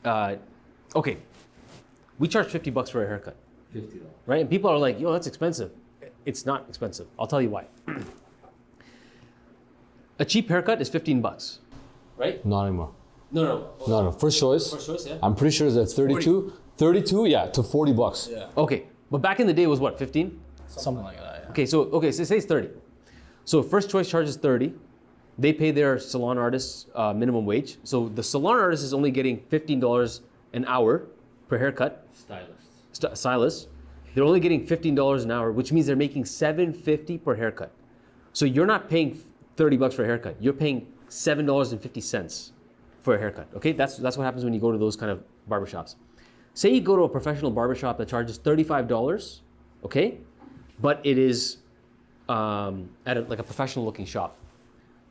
Okay, we charge $50 for a haircut. $50. Right, and people are like, "Yo, that's expensive." It's not expensive. I'll tell you why. A cheap haircut is $15, right? Not anymore. No. First choice. First choice, yeah. I'm pretty sure it's at 32. 32, yeah, to $40. Yeah. Okay, but back in the day it was what, 15? Something like that, yeah. Okay, so say it's 30. So first choice charges 30. They pay their salon artists minimum wage. So the salon artist is only getting $15 an hour per haircut. Stylist. They're only getting $15 an hour, which means they're making $7.50 per haircut. So you're not paying $30 for a haircut. You're paying $7.50 for a haircut. Okay, that's what happens when you go to those kind of barbershops. Say you go to a professional barbershop that charges $35, okay, but it is at like a professional looking shop.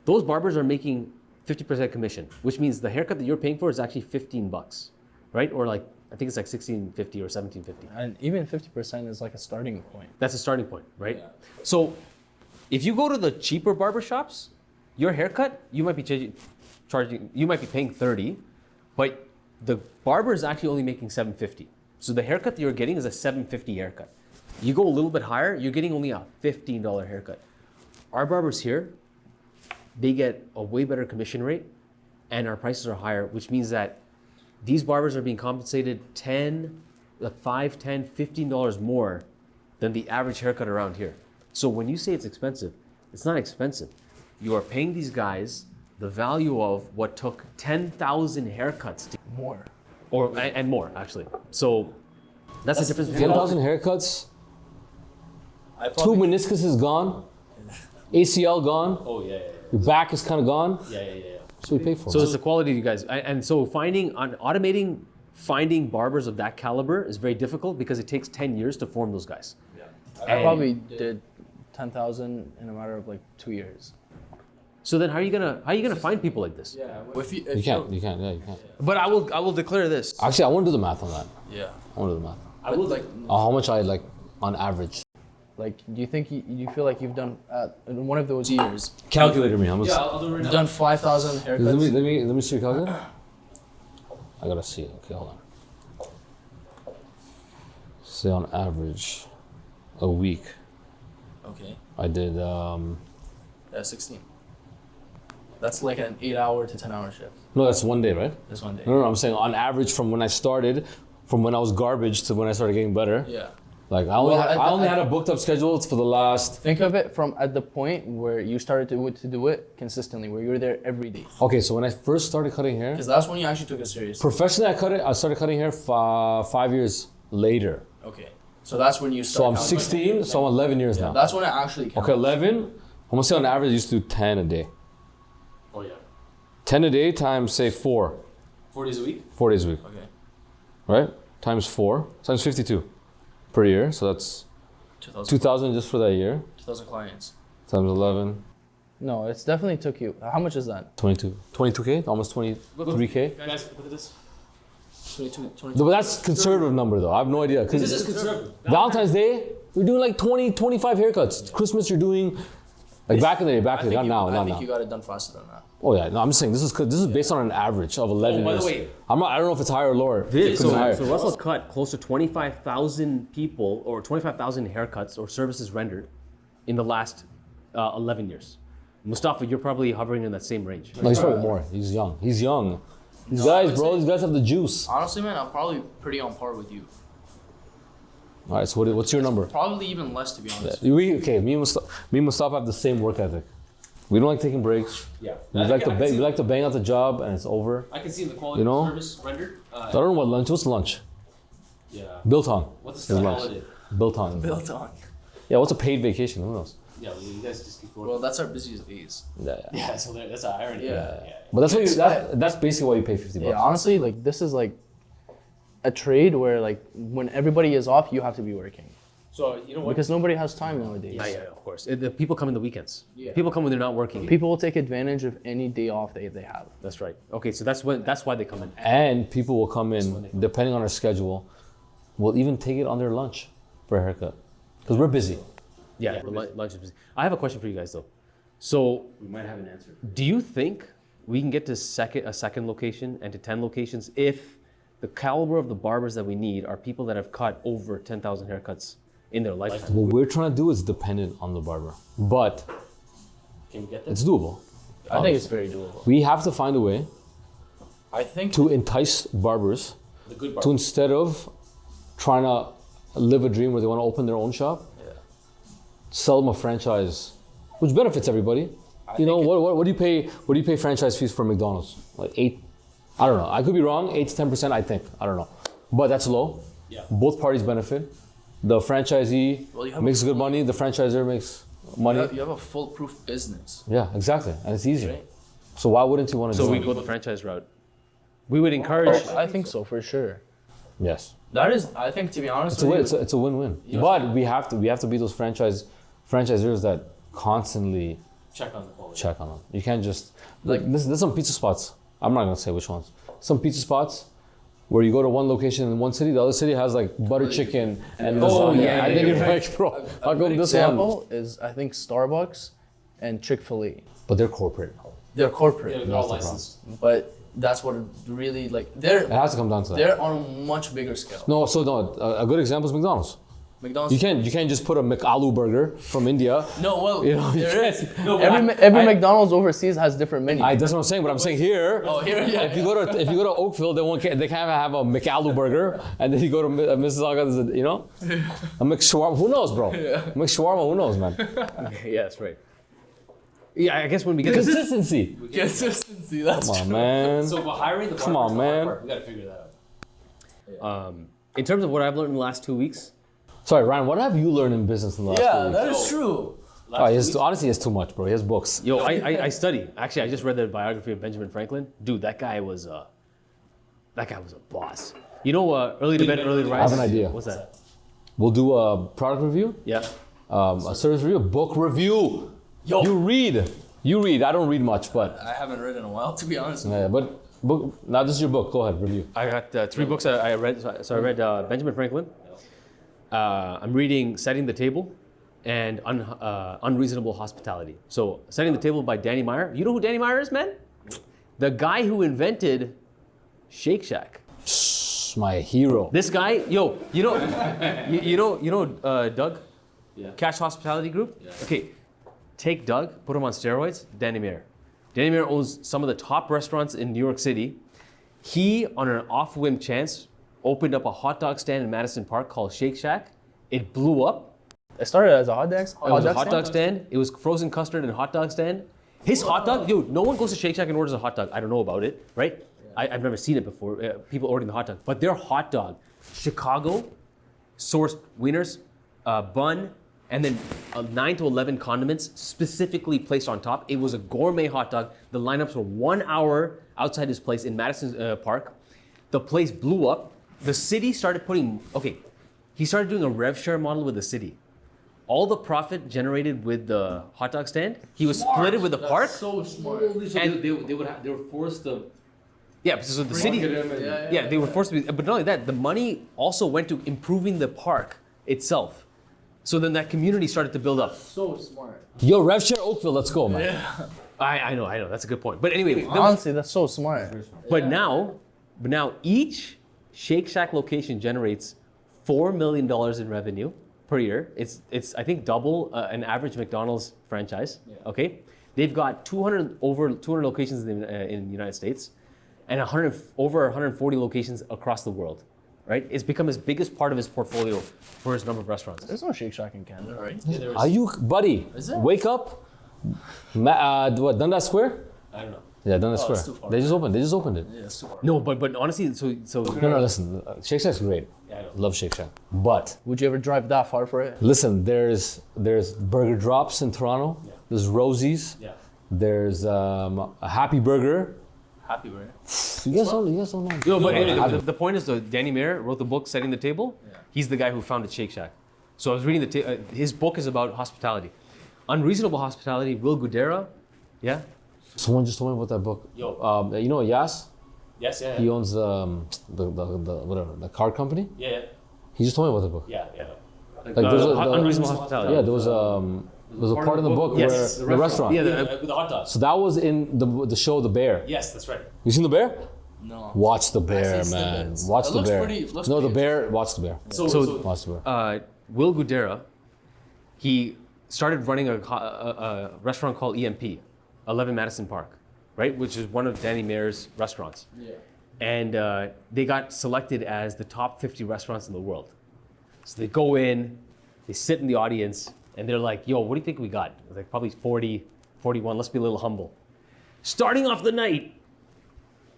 Those barbers are making 50% commission, which means the haircut that you're paying for is actually $15, right? Or like, I think it's like $16.50 or $17.50. And even 50% is like a starting point. That's a starting point, right? Yeah. So if you go to the cheaper barbershops, your haircut, you might be you might be paying 30, but the barber is actually only making $7.50. So the haircut that you're getting is a $7.50 haircut. You go a little bit higher, you're getting only a $15 haircut. Our barbers here, they get a way better commission rate, and our prices are higher, which means that these barbers are being compensated $5, $10, $15 more than the average haircut around here. So when you say it's expensive, it's not expensive. You are paying these guys the value of what took 10,000 haircuts to More. and more actually. So that's the difference between 10,000 haircuts, I 2 probably, meniscus is gone, ACL gone, Oh yeah. your back is kind of gone. Yeah. That's what we pay for. So it's the quality of you guys. And so finding barbers of that caliber is very difficult because it takes 10 years to form those guys. I probably did 10,000 in a matter of like 2 years. So then how are you gonna find people like this? yeah. you can't. But I will declare this. Actually, I want to do the math on that. Yeah. I want to do the math. I would like. How much I like on average. Like, do you think you feel like you've done in one of those years, Calculator me. How much? I'll do it right you've done 5,000 haircuts? Let me see your calculator. I gotta see it. Okay, hold on. Say on average, a week, Okay. I did. Yeah, 16. That's like an 8-hour to 10-hour shift. No, that's one day, right? This one day. No, I'm saying on average from when I started, from when I was garbage to when I started getting better. Yeah. Like I Well, only had a booked up schedule for the last. Think of it from at the point where you started to do it consistently, where you're there every day. Okay, so when I first started cutting hair, Because that's when you actually took it seriously. professionally I started cutting hair 5 years later. Okay. So that's when you So start. I'm 16, so I'm 11 years now. That's when it actually counts. Okay, 11. I'm gonna say on average I used to do 10 a day. Oh yeah. 10 a day times say 4. 4 days a week? 4 days a week, Okay. right? Times 4, times 52 per year. So that's 2,000 just for that year. 2,000 clients. Times 11, No, it's definitely took you. How much is that? 22K, almost 23K. Guys, look at this. 22. No, but that's conservative number though. I have no idea. 'Cause This is conservative. Valentine's Day, we're doing like 20, 25 haircuts. Christmas, you're doing like back in the day, not now, I not think now. you got it done faster than that. Oh yeah, no, I'm just saying this is based on an average of 11 by the years. way- I don't know if it's higher or lower. So, higher. so Russell cut close to 25,000 people or 25,000 haircuts or services rendered in the last 11 years. Mustafa, you're probably hovering in that same range. No, he's probably more. He's young. He's young. These guys, bro, these guys have the juice. Honestly, man, I'm probably pretty on par with you. All right, so what's your number? Probably even less, to be honest. Me and Mustafa have the same work ethic. We don't like taking breaks. Yeah. We like to bang out the job and it's over. I can see the quality You know? of service rendered. I don't know what lunch. What's lunch? Yeah. Built on. What's is the lunch. holiday? Built on. Built on. Yeah, what's a paid vacation? Who knows? Yeah, well, you guys just keep going. Well, that's our busiest days. Yeah. Yeah, so that's an irony. Yeah. But that's basically why you pay $50. Yeah, honestly, like this is like a trade where like when everybody is off, you have to be working So you know what? because nobody has time nowadays. yeah, of course. The people come in the weekends. Yeah. People come when they're not working. People will take advantage of any day off they have. That's right. Okay, so that's why they come in. And people will come in, depending on our schedule, will even take it on their lunch for a haircut. Because we're busy. Yeah, the lunch is busy. I have a question for you guys though. So We might have an answer. do you think we can get to a second location and to 10 locations if the caliber of the barbers that we need are people that have cut over 10,000 haircuts in their lifetime? What we're trying to do is dependent on the barber. But Can we get that? it's doable. I think it's very doable. We have to find a way I think to entice barbers The good to barber. instead of trying to live a dream where they want to open their own shop, sell them a franchise, which benefits everybody. You know, what do you pay? What do you pay franchise fees for McDonald's? Like 8? I don't know. I could be wrong. 8 to 10%. I think. I don't know. But that's low. Yeah. Both parties benefit. The franchisee Well, you have makes good money. The franchisor makes money. you have a foolproof business. Yeah, exactly. And it's easier. Right. So why wouldn't you want to So do we it? go the franchise route. We would encourage. I think so for sure. Yes. That is, I think, to be honest It's a with win. you, It's a win-win. But we have to be those franchisors that constantly Check on the quality. check on them. You can't just like there's some pizza spots. I'm not gonna say which ones. Some pizza spots where you go to one location in one city, the other city has like butter chicken and lasagna. yeah, and then yeah, you're like, bro, how come this one? Example is I think Starbucks and Chick-fil-A. But they're corporate. they're corporate, They're all That's the licensed. but that's what it really like. It has to come down to that. They're on a much bigger scale. No, a good example is McDonald's. McDonald's. You can't just put a McAloo burger from India. No, well, You know, you there can't. is. Every McDonald's overseas has different menus. That's what I'm saying. But I'm saying here. Oh, here, yeah. If you go to Oakville, they can't have a McAloo burger, and then you go to Mississauga, there's a McShawarma. Who knows, bro? McShawarma. Who knows, man? Yeah, that's right. Yeah, I guess when we get to Consistency. Consistency. That's Come on, man. so we're hiring the Come on, man. We gotta figure that out. In terms of what I've learned in the last 2 weeks, Sorry, Ryan. What have you learned in business in the last 2 yeah, weeks? that is true. Honestly, he has too much, bro. He has books. yo, I study. Actually, I just read the biography of Benjamin Franklin. Dude, that guy was a boss. You know, early to bed, early to rise. I have an idea. What's that? We'll do a product review, Yeah. a service review, a book review. Yo. You read. I don't read much, but I haven't read in a while, to be honest. but book. Now this is your book. Go ahead, review. I got 3 books I read. So I read Benjamin Franklin. I'm reading Setting the Table and Unreasonable Hospitality. So Setting the Table by Danny Meyer. You know who Danny Meyer is, man? The guy who invented Shake Shack. My hero. This guy, yo, you know Doug? Yeah. Cash Hospitality Group? Yeah. Okay, take Doug, put him on steroids, Danny Meyer. Danny Meyer owns some of the top restaurants in New York City. He, on an off-whim chance, opened up a hot dog stand in Madison Park called Shake Shack. It blew up. It started as a hot dog. It was a hot dog stand. It was frozen custard and hot dog stand. His hot dog, dude, no one goes to Shake Shack and orders a hot dog. I don't know about it, right? I've never seen it before, people ordering the hot dog. But their hot dog, Chicago sourced wieners, bun, and then 9 to 11 condiments specifically placed on top. It was a gourmet hot dog. The lineups were 1 hour outside his place in Madison Park. The place blew up. The city started he started doing a rev share model with the city. All the profit generated with the hot dog stand, he was split it with the park. So smart. And they were forced to yeah, so the city, market him and they were forced to be, but not only that, the money also went to improving the park itself. So then that community started to build up. So smart. Yo, RevShare Oakville, let's go, man. I know, that's a good point. But anyway, Honestly, that's so smart. but now each Shake Shack location generates $4 million in revenue per year. It's I think double an average McDonald's franchise. Okay, they've got over 200 locations in the United States, and over 140 locations across the world. Right, it's become his biggest part of his portfolio for his number of restaurants. There's no Shake Shack in Canada, right? Yeah, there was- Are you, buddy? Is it? Wake up. What, Dundas Square? I don't know. Yeah, Dundas Oh, it's Square. too far. They just opened it. Yeah, it's too hard. No, but honestly, so No, listen. Shake Shack's great. Yeah, I know. Love Shake Shack. But Would you ever drive that far for it? listen, there's Burger Drops in Toronto. Yeah. There's Rosie's. Yeah. There's a Happy Burger. Happy, right? You guys don't know. No, but Yeah. the point is, though, Danny Mayer wrote the book Setting the Table. Yeah. He's the guy who founded Shake Shack. So I was reading his book is about hospitality, unreasonable hospitality. Will Guidara, yeah. Someone just told me about that book. Yo. You know Yas? Yes, yeah, He owns the car company. yeah, He just told me about the book. yeah. Like there's unreasonable hospitality. Yeah, there was a part of the book Yes. where the restaurant. Yeah, With the hot dogs. So that was in the show The Bear. Yes, that's right. You seen The Bear? No. Watch The Bear, seen man. snippets. Watch It The looks Bear. looks No, The pretty Bear. Watch The Bear. So Watch The Bear. Will Guidara, he started running a restaurant called EMP, 11 Madison Park, right, which is one of Danny Mayer's restaurants. Yeah. And they got selected as the top 50 restaurants in the world. So they go in, they sit in the audience, and they're like, yo, what do you think we got? It's like probably 40, 41, let's be a little humble. Starting off the night,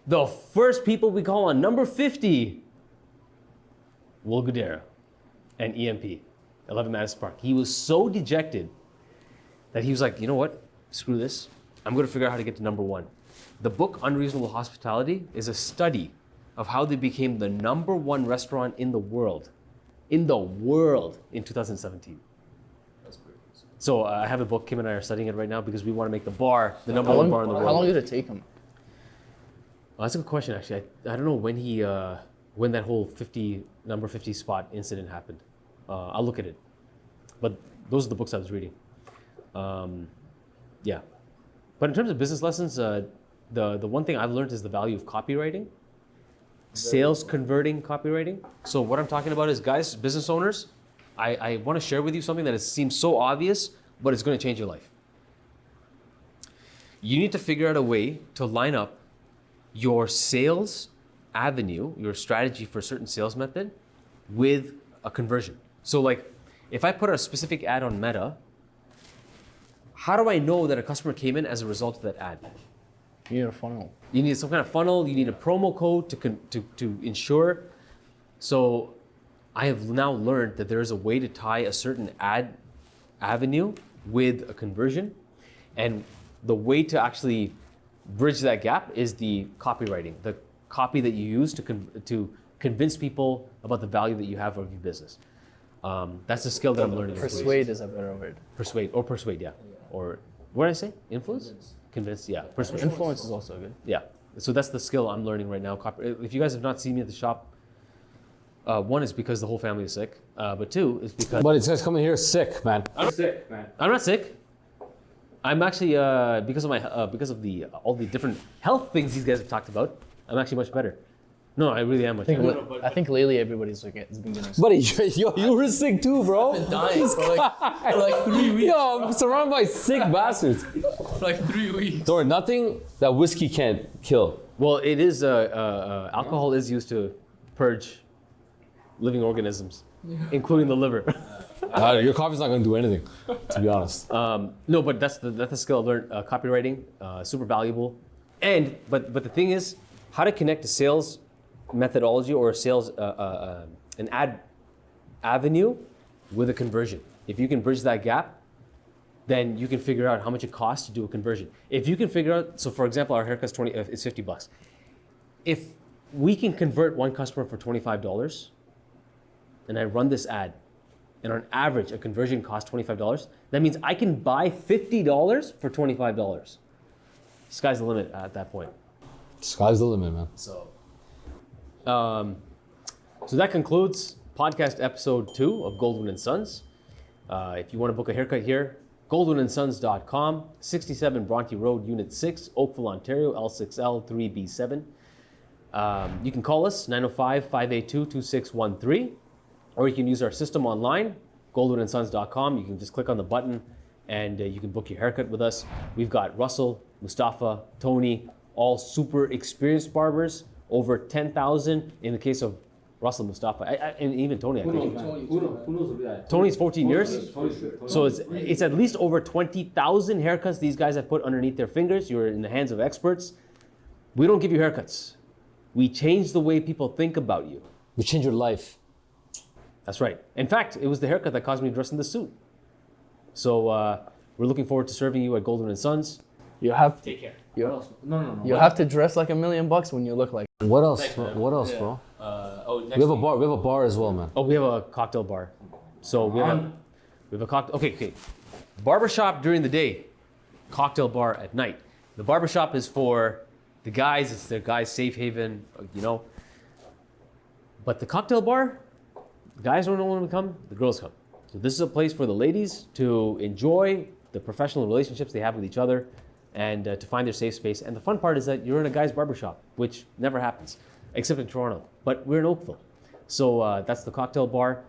the first people we call on number 50, Will Guidara and EMP, 11 Madison Park. He was so dejected that he was like, you know what, screw this. I'm gonna figure out how to get to number one. The book Unreasonable Hospitality is a study of how they became the number one restaurant in the world in 2017. That's pretty cool. So I have a book, Kim and I are studying it right now because we want to make the bar the number How one long, bar in the world. how long did it take him? Oh, that's a good question, actually. I don't know when that whole number 50 spot incident happened. I'll look at it. But those are the books I was reading. Yeah. But in terms of business lessons, the one thing I've learned is the value of copywriting, sales converting copywriting. So what I'm talking about is, guys, business owners, I want to share with you something that seems so obvious, but it's going to change your life. You need to figure out a way to line up your sales avenue, your strategy for a certain sales method with a conversion. So like, if I put a specific ad on Meta, how do I know that a customer came in as a result of that ad? You need a funnel. You need some kind of funnel, you need a promo code to ensure. So I have now learned that there is a way to tie a certain ad avenue with a conversion. And the way to actually bridge that gap is the copywriting, the copy that you use to convince people about the value that you have of your business. That's the skill that I'm learning. Persuade is a better word. Persuade, yeah. Or what did I say? Influence? Convince, yeah. Persuade. Influence is also good. Yeah. So that's the skill I'm learning right now. If you guys have not seen me at the shop, one is because the whole family is sick, but two is because But it's guys coming here sick, man. I'm sick, man. I'm not sick. I'm actually because of all the different health things these guys have talked about. I'm actually much better. No, I really am much better. I think lately everybody's like, has been getting sick. Buddy, you were sick too, bro. I've been dying for like 3 weeks. Yo, I'm surrounded by sick bastards. For like 3 weeks. Don't worry, nothing that whiskey can't kill. Well, it is alcohol is used to purge living organisms, including the liver. Your coffee's not gonna do anything, to be honest. No, but that's the skill I learned. Copywriting, super valuable. But the thing is, how to connect a sales methodology or a sales an ad avenue with a conversion. If you can bridge that gap, then you can figure out how much it costs to do a conversion. If you can figure out, so for example, our haircut's is $50. If we can convert one customer for $25, and I run this ad, and on average a conversion costs $25, that means I can buy $50 for $25. Sky's the limit at that point. Sky's the limit, man. So that concludes podcast episode 2 of Goldwyn Sons. If you want to book a haircut here, goldwynsons.com, 67 Bronte Road, Unit 6, Oakville, Ontario, L6L 3B7. You can call us, 905-582-2613, or you can use our system online, goldwynsons.com. You can just click on the button and you can book your haircut with us. We've got Russell, Mustafa, Tony, all super experienced barbers, over 10,000 in the case of Russell, Mustafa, and even Tony, I think. Who knows that? Tony's 14 years. So it's at least over 20,000 haircuts these guys have put underneath their fingers. You're in the hands of experts. We don't give you haircuts. We change the way people think about you. We change your life. That's right. In fact, it was the haircut that caused me to dress in the suit. So we're looking forward to serving you at Goldwyn Sons. You have Take care. you, What else? No. you have to dress like $1 million when you look like. What else? Thanks, man. What else, Yeah. bro? Next We have a week. bar. We have a bar as well, man. Oh, we have a cocktail bar. So we have a cocktail. Okay. Barbershop during the day, cocktail bar at night. The barbershop is for the guys. It's their guys' safe haven, you know. But the cocktail bar, the guys don't want to come, the girls come. So this is a place for the ladies to enjoy the professional relationships they have with each other and to find their safe space. And the fun part is that you're in a guy's barbershop, which never happens, except in Toronto. But we're in Oakville. So that's the cocktail bar.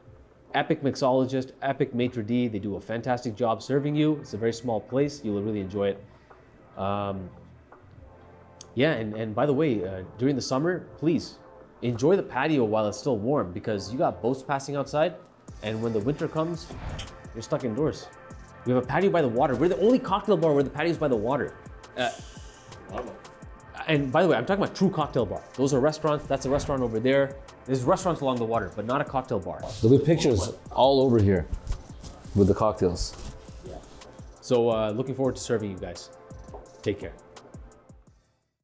Epic mixologist, epic maitre d'. They do a fantastic job serving you. It's a very small place. You'll really enjoy it. Yeah, and by the way, during the summer, please enjoy the patio while it's still warm because you got boats passing outside. And when the winter comes, you're stuck indoors. We have a patio by the water. We're the only cocktail bar where the patio's by the water. And by the way, I'm talking about true cocktail bar. Those are restaurants. That's a restaurant over there. There's restaurants along the water, but not a cocktail bar. There'll be pictures all over here with the cocktails. So looking forward to serving you guys. Take care.